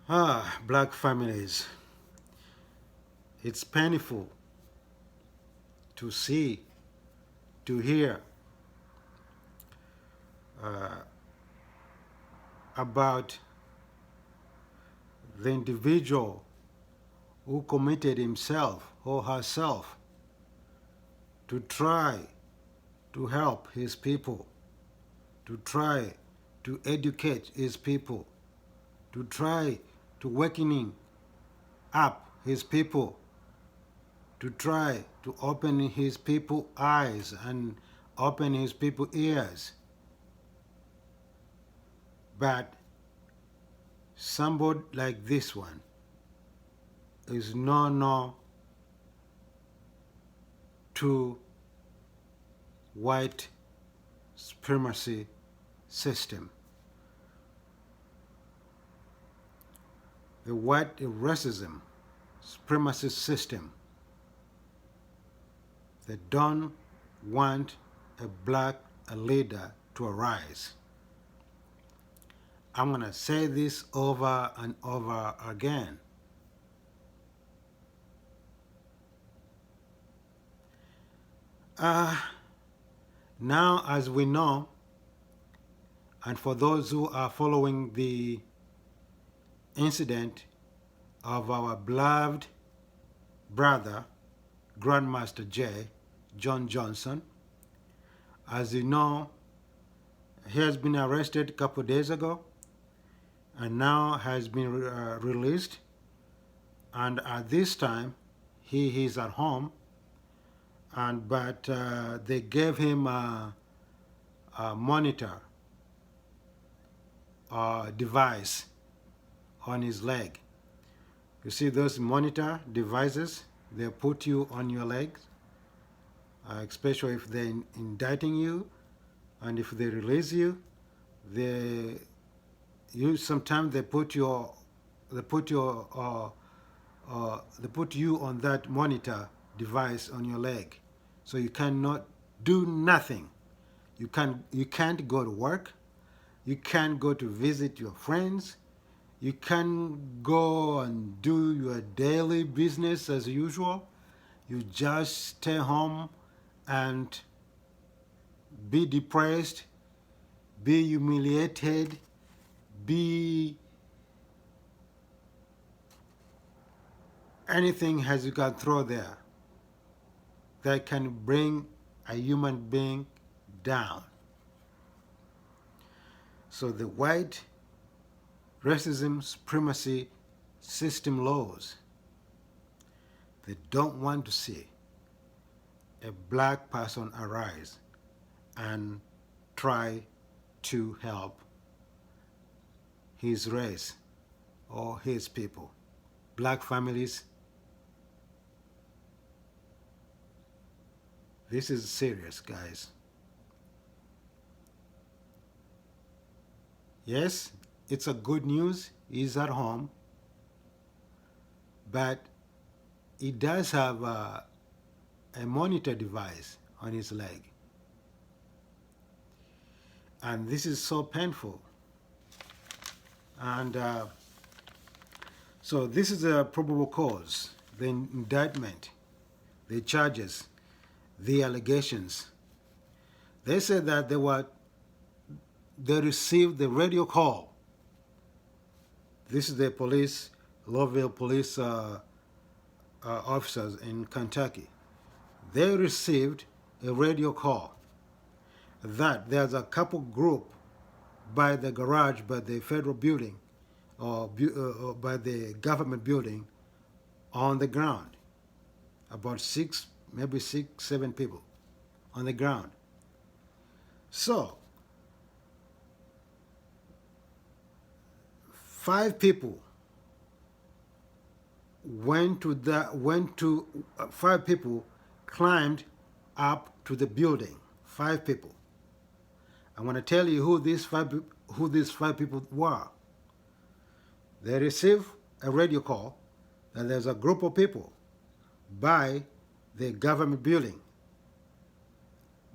Black families. It's painful to see, to hear about the individual who committed himself or herself to try to help his people, to try to educate his people, to try to wakening up his people, to try to open his people eyes and open his people ears. But somebody like this one is no to white supremacy system. The white racism supremacy system. They don't want a black leader to arise. I'm going to say this over and over again. Now, as we know, and for those who are following the incident of our beloved brother, Grandmaster J, John Johnson, as you know, he has been arrested a couple of days ago and now has been released. And at this time, he is at home, but they gave him a monitor device on his leg. You see those monitor devices? They put you on your legs, especially if they're indicting you, and if they release you, sometimes they put you on that monitor device on your leg, so you cannot do nothing. You can't go to work. You can't go to visit your friends. You can't go and do your daily business as usual. You just stay home and be depressed, be humiliated, be anything as you can throw there that can bring a human being down. So the white racism supremacy system laws, they don't want to see a black person arise and try to help his race or his people. Black families, this is serious, guys. Yes, it's a good news. He's at home, but he does have a monitor device on his leg. And this is so painful. And so this is a probable cause, the indictment, the charges, the allegations. They said that they received the radio call. This is the police, Louisville police officers in Kentucky. They received a radio call that there's a couple group by the garage, by the federal building, or by the government building on the ground. About maybe six, 7 people on the ground. So 5 people five people climbed up to the building. 5 people. I want to tell you who these five people were. They received a radio call that there's a group of people by the government building,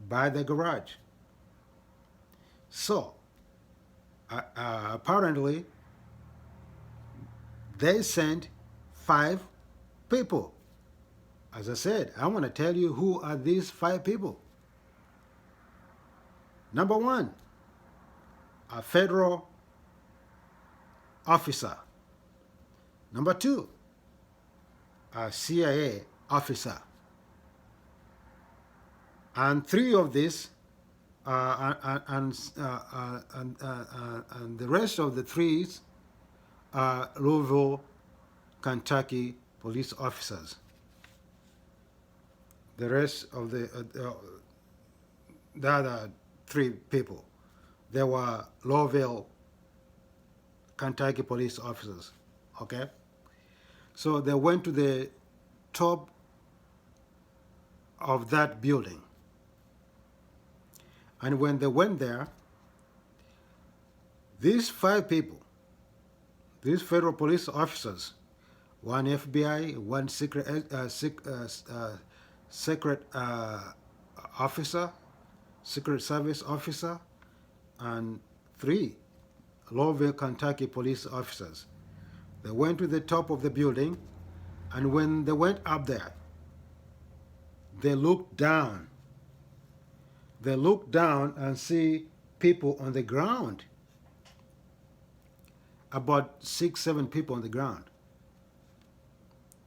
by the garage. So apparently they sent 5 people. As I said, I want to tell you who are these 5 people. Number 1, a federal officer. Number 2, a CIA officer. And 3 of these, and the rest of the 3 are Louisville, Kentucky police officers. The rest of the other 3 people, they were Louisville, Kentucky police officers. Okay? So they went to the top of that building. And when they went there, these 5 people, these federal police officers, 1 FBI, 1 secret officer, Secret Service officer, and 3 Louisville, Kentucky police officers. They went to the top of the building, and when they went up there, they looked down. They looked down and see people on the ground. About 6, 7 people on the ground.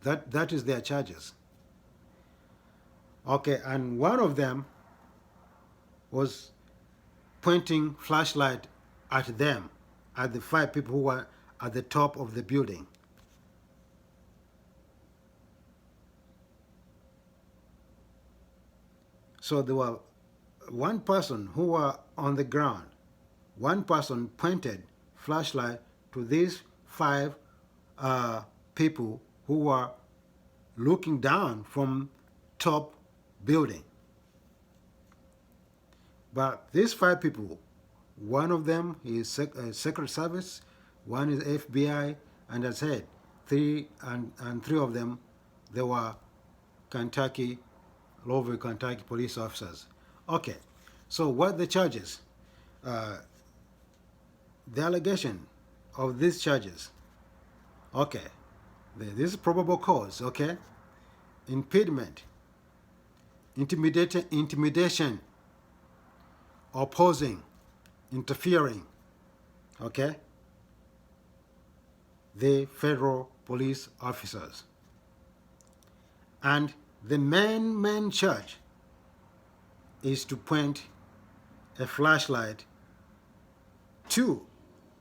That is their charges. Okay, and one of them was pointing flashlight at them, at the 5 people who were at the top of the building. So there were 1 person who were on the ground. 1 person pointed flashlight to these 5 people who were looking down from top building. But these 5 people, 1 of them is Secret Service, 1 is FBI, and as I said, 3 of them, they were Louisville, Kentucky police officers. Okay, so what the charges? The allegation of these charges. Okay, this is probable cause. Okay, impediment, intimidation, opposing, interfering. Okay, the federal police officers. And the main charge is to point a flashlight to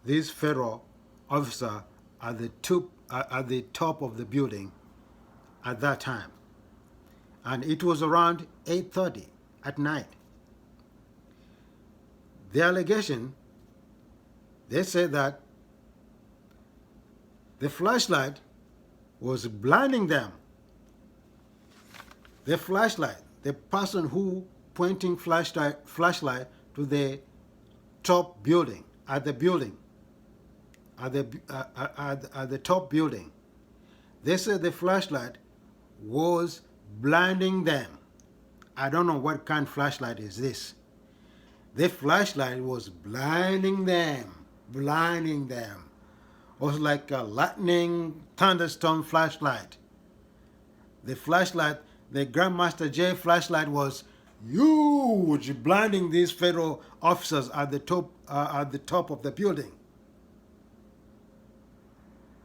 this federal officer at the top of the building at that time. And it was around 8:30 at night. The allegation, they said that the flashlight was blinding them. The flashlight, the person who pointing flashlight to the top building, at the top building. They said the flashlight was blinding them. I don't know what kind of flashlight is this. The flashlight was blinding them. It was like a lightning thunderstorm flashlight. The flashlight, the Grandmaster J flashlight, was huge, blinding these federal officers at the top of the building.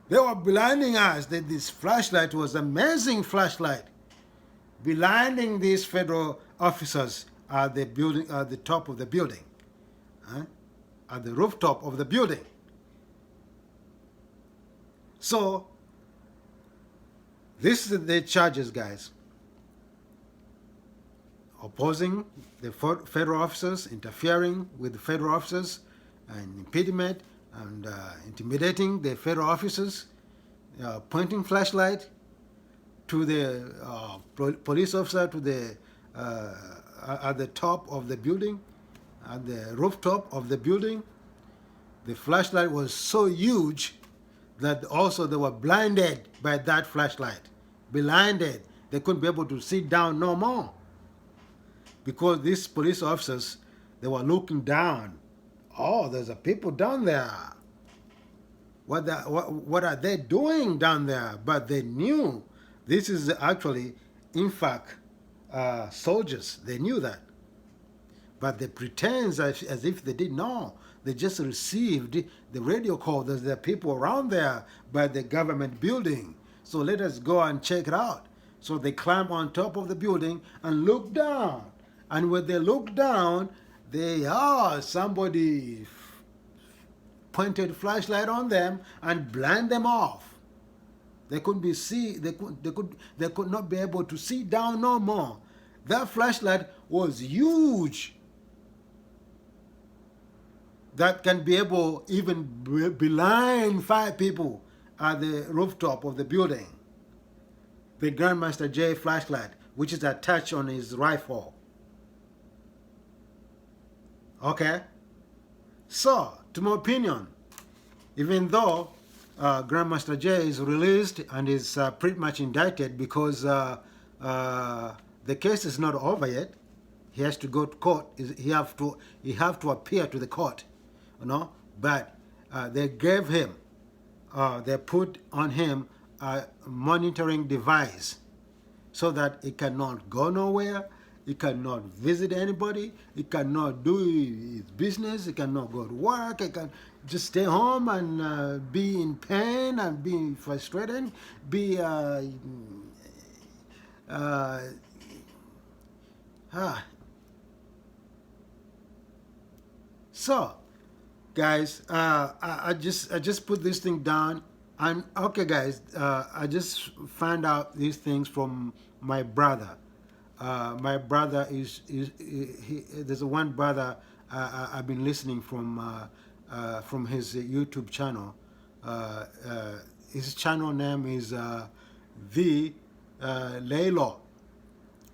They were blinding us. This flashlight was an amazing flashlight, blinding these federal officers at the building, at the top of the building, at the rooftop of the building. So this is the charges, guys. Opposing the federal officers, interfering with the federal officers, and impediment, and intimidating the federal officers, pointing flashlight to the police officer to the at the top of the building, at the rooftop of the building. The flashlight was so huge that also they were blinded by that flashlight. Blinded. They couldn't be able to sit down no more. Because these police officers, they were looking down. Oh, there's a people down there. what are they doing down there? But they knew this is actually NFAC soldiers. They knew that, but they pretend as if they didn't know. They just received the radio call that there are people around there by the government building. So let us go and check it out. So they climb on top of the building and look down. And when they look down, somebody pointed flashlight on them and blind them off. They couldn't be see. They could not be able to see down no more. That flashlight was huge. That can be able even blind 5 people at the rooftop of the building. The Grandmaster J flashlight, which is attached on his rifle. Okay? So, to my opinion, even though Grandmaster J is released and is pretty much indicted because the case is not over yet, he has to go to court. He have to appear to the court, you know. But they gave him, they put on him a monitoring device so that he cannot go nowhere. He cannot visit anybody. He cannot do his business. He cannot go to work. He can just stay home and be in pain and be frustrated. So, guys, I just put this thing down, and okay, guys, I just found out these things from my brother. My brother there's one brother I've been listening from his YouTube channel. His channel name is The Laylo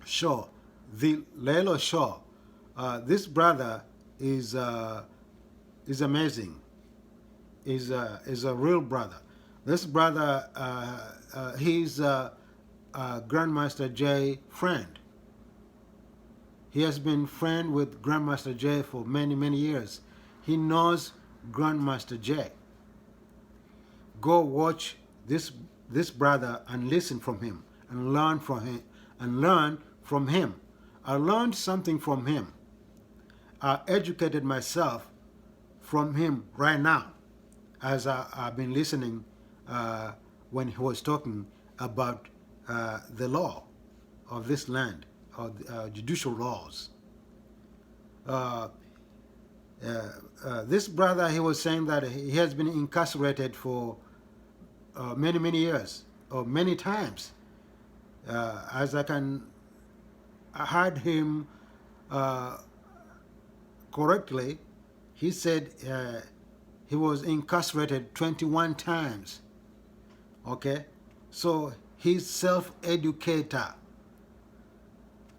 Show. The Laylo Show. This brother is amazing. Is a real brother. This brother, he's Grandmaster J friend. He has been friend with Grandmaster J for many years. He knows Grandmaster J. Go watch this brother and listen from him and learn from him. I learned something from him. I educated myself from him right now as I've been listening when he was talking about the law of this land, or judicial laws. This brother, he was saying that he has been incarcerated for many years, or many times. As I heard him correctly, he said he was incarcerated 21 times. Okay? So he's self-educator.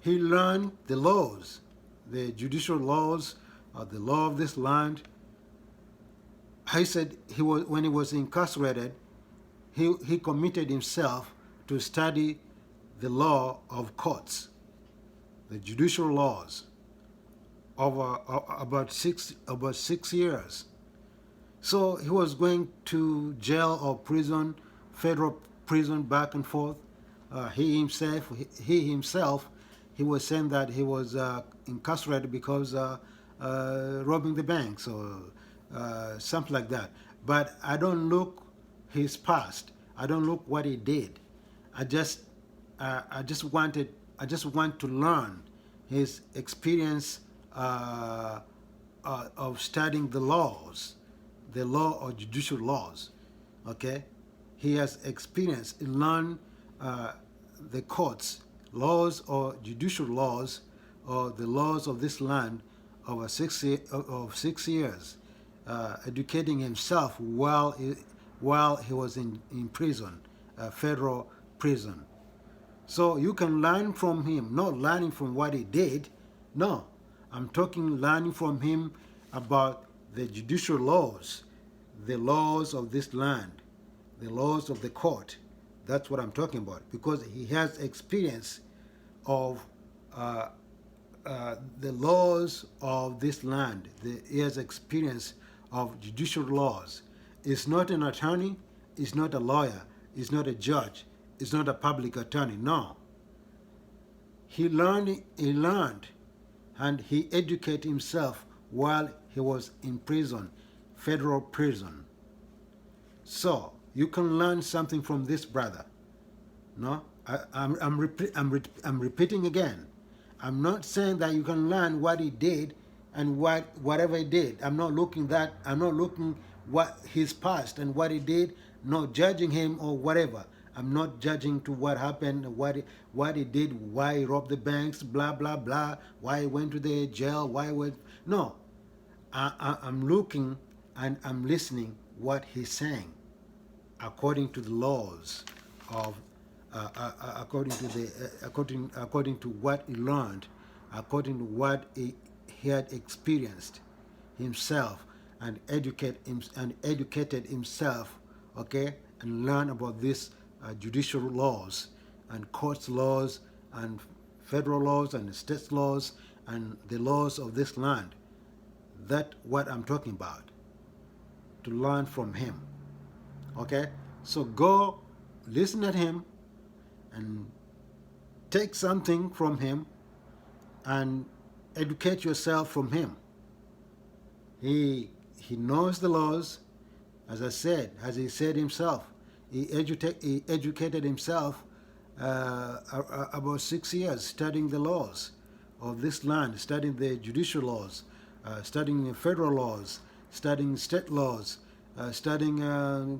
He learned the laws, the judicial laws, the law of this land. He said when he was incarcerated, he committed himself to study the law of courts, the judicial laws, over about 6 years. So he was going to jail or prison, federal prison, back and forth. He himself, he was saying that he was incarcerated because robbing the banks or something like that. But I don't look his past. I don't look what he did. I just want to learn his experience of studying the laws, the law or judicial laws. Okay, he has experience in learn the courts, laws or judicial laws, or the laws of this land over 6 years, educating himself while he was in prison, federal prison. So you can learn from him, not learning from what he did. No, I'm talking learning from him about the judicial laws, the laws of this land, the laws of the court. That's what I'm talking about, because he has experience of the laws of this land. He has experience of judicial laws. Is not an attorney, is not a lawyer, is not a judge, is not a public attorney. No. He learned, and he educated himself while he was in prison, federal prison. So you can learn something from this brother. No, I'm repeating again. I'm not saying that you can learn what he did and whatever he did. I'm not looking what his past and what he did, not judging him or whatever. I'm not judging to what happened, what he did, why he robbed the banks, blah blah blah, why he went to the jail, why he went. No, I'm looking and I'm listening what he's saying, according to the laws of, according to what he learned, according to what he had experienced himself, and educated himself, okay, and learn about this judicial laws and courts laws and federal laws and state laws and the laws of this land. That's what I'm talking about. To learn from him. Okay? So go listen at him and take something from him and educate yourself from him. He knows the laws, as I said, as he said himself. He educated himself about 6 years studying the laws of this land, studying the judicial laws, studying the federal laws, studying state laws, studying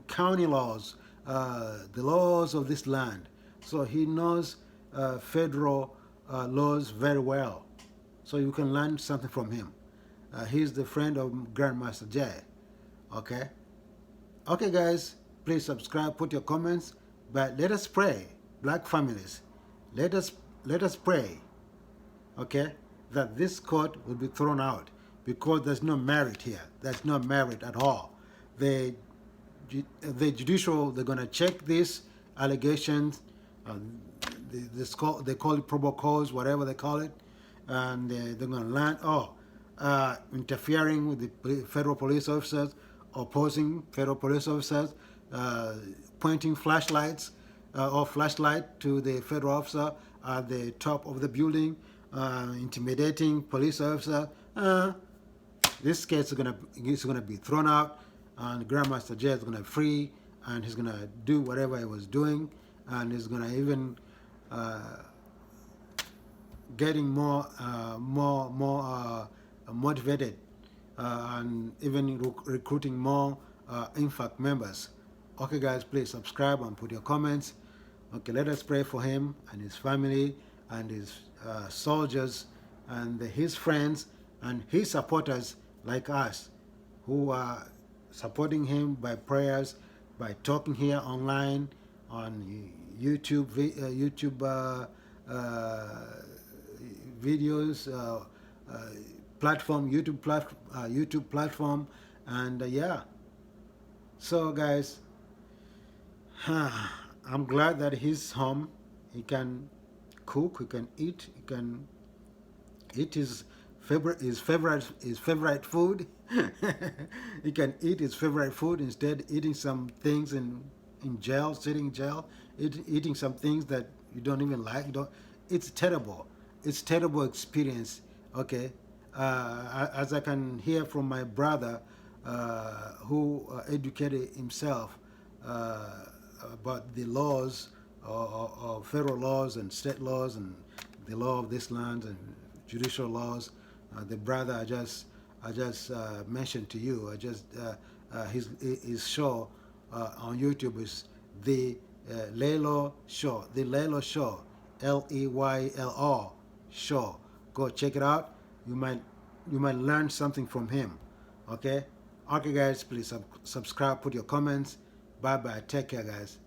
county laws, the laws of this land. So he knows federal laws very well. So you can learn something from him. He's the friend of Grandmaster Jay. Okay? Okay, guys, please subscribe, put your comments, but let us pray, black families. Let us pray, okay, that this court will be thrown out, because there's no merit here. There's no merit at all. The judicial, they're going to check these allegations. They call it probable cause, whatever they call it, and they're going to learn, interfering with the federal police officers, opposing federal police officers, pointing flashlights or flashlight to the federal officer at the top of the building, intimidating police officer. This case is gonna be thrown out, and Grandmaster Jay is gonna free, and he's gonna do whatever he was doing, and he's gonna even getting more motivated, and even recruiting more NFAC members. Okay, guys, please subscribe and put your comments. Okay, let us pray for him and his family and his soldiers and his friends and his supporters like us, who are supporting him by prayers, by talking here online on YouTube, videos, platform, YouTube platform, and yeah. So, guys, I'm glad that he's home. He can cook, he can eat, he can eat his favorite food. He can eat his favorite food instead eating some things in jail, sitting in jail, eating some things that you don't even like. It's terrible. It's terrible experience. Okay, as I can hear from my brother, who educated himself about the laws, or federal laws and state laws and the law of this land and judicial laws. The brother I just mentioned to you, his show on YouTube is the Leylo Show, the Leylo Show, Leylo Show. Go check it out. You might learn something from him. Okay, guys, please subscribe, put your comments. Bye bye. Take care, guys.